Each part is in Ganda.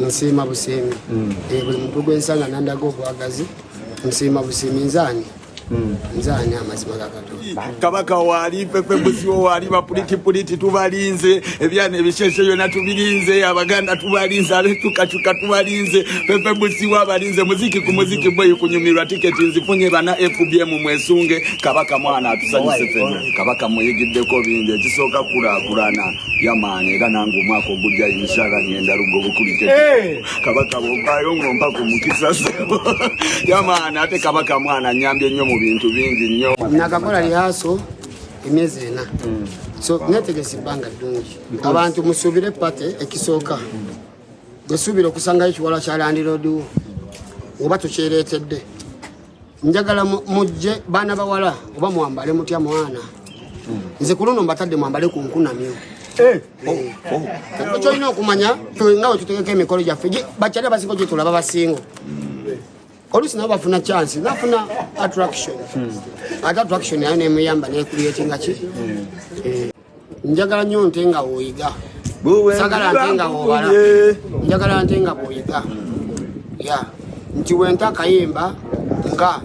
Nsima busimi. Buli muntu gwensanga nandago bwagazi. Nsima busimi nzani amazima gakato. Kabaka wali pepe busiwo wali bapuliti tubalinze ebyane bisheshe yona tubilinze abaganda tubalinze aletuka tubalinze pepe busiwo abalinze muziki ku muziki boy kunyumirwa tiketi nzifunye bana FBM mwesunge kabaka mwana atusanyise fene kabaka muyigidde ko binde kisoka kulana yamane era nangu mwako gujja inshara ngenda rugo bukulike kabaka bobayo ngomba kumukisasa yamane ate kabaka mwana nyambye nnyo bintu bingi nnyo nakakola lihaso emyezi 4 so netegese banga dungi abantu musubire pate ekisoka gusubira okusanga ekiwala kya Land Road oba tukireetedde njagala mujje bana bawala oba mwambale mutya mwana nze kulono mbatadde mwambale ku nkunamyo ekyo ino okumanya ngawe tutegeka emikolo gyaffe bakyale basingo gye tulaba basingo olusi nabo bafuna chance nafuna attraction attraction yayo nemuyamba ne creating ki njagala nnyo ntenga oyiga sagala ntenga obala njagala ntenga oyiga ya nti wenta kayimba nga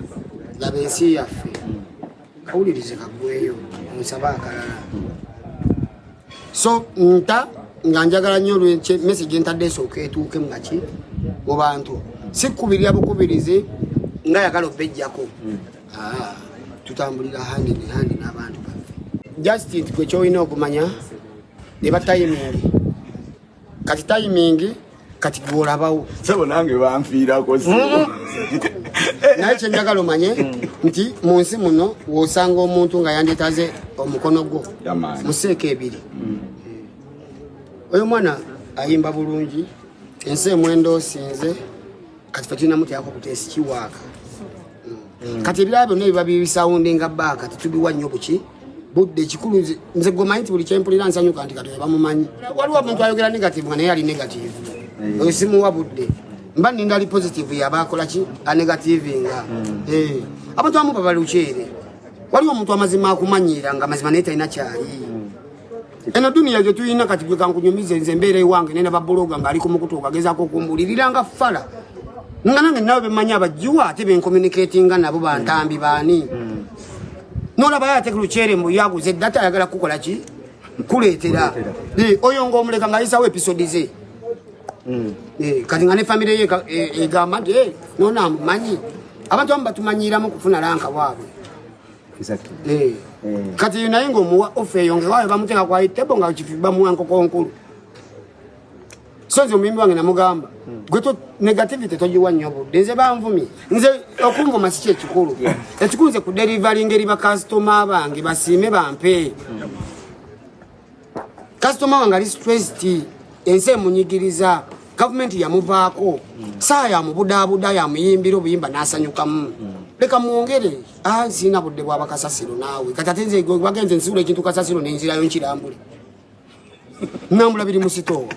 labensi yaffe kawulirize kagweyo musaba akalala so nta njagala nnyo message ntadde esooka etuuke mugaki mu bantu sikubirya bukubirize nga yakalo bejjako tutambulira handi n'abantu just kwe kyoyina okumanya eba timing kati gwolabawo sebo nange banfiirako naye kyenjagala omanye nti mu nsi muno wosanga omuntu nga yandetaze omukono gwo museeko ebiri oyo mwana ayimba bulungi ensi emwendo osinze kati fatina muti yako kutesi kiwaka kati ebirabo ne biba bisoundinga baaka titubiwa nnyo buki budde kikulu nze goma nti buli kyempulira nsanyuka nti katoba bamumanyi waliwo omuntu ayogera negative nga naye ali negative oyo simuwa budde mba nindali positive yabakola ki a negative nga abantu amu baba lukyere waliwo omuntu amazima akumanyira nga mazima naye talina kyali eno duniya gye tuyina kati gwe kankunyumize nze mbeera ewange nena babbuloga nga ali ku mukutu okagezaako okumbulirira nga fala nga nange nawe bemanya abajiwa ate bencommunicatinga nabo bantambi baani nolaba yate kulukyere mbu yaguze data ayagala kukola ki kuleetera oyo ngaomuleka ngaayisawo episode ze kati nga ne famire ye egamba nti nona amumanyi abantu amu batumanyiramu kufuna lanka bwabwe kati naye ngaomuwa ofe eyo ngewayo bamutenga kwaitebo nga kifibamuwa nkokonkulu so nze omuyimbi wange namugamba gwe negativity togiwa nnyo budde nze banvumi nze okunvuma si kyekikulu ekikulu nze kuderivaling eri bakasitoma bange basiime bampe kasitoma wange ali stressed ensi emunyigiriza gavumenti yamuvaako saa yamubudaabuda yamuyimbira obuyimba n'asanyukamu leka mwongere siina budde bwaba kasasiro naawe kati ate nze bagenze nsibula ekintu kasasiro nenzirayo nkirambule nambula biri mu sitoowa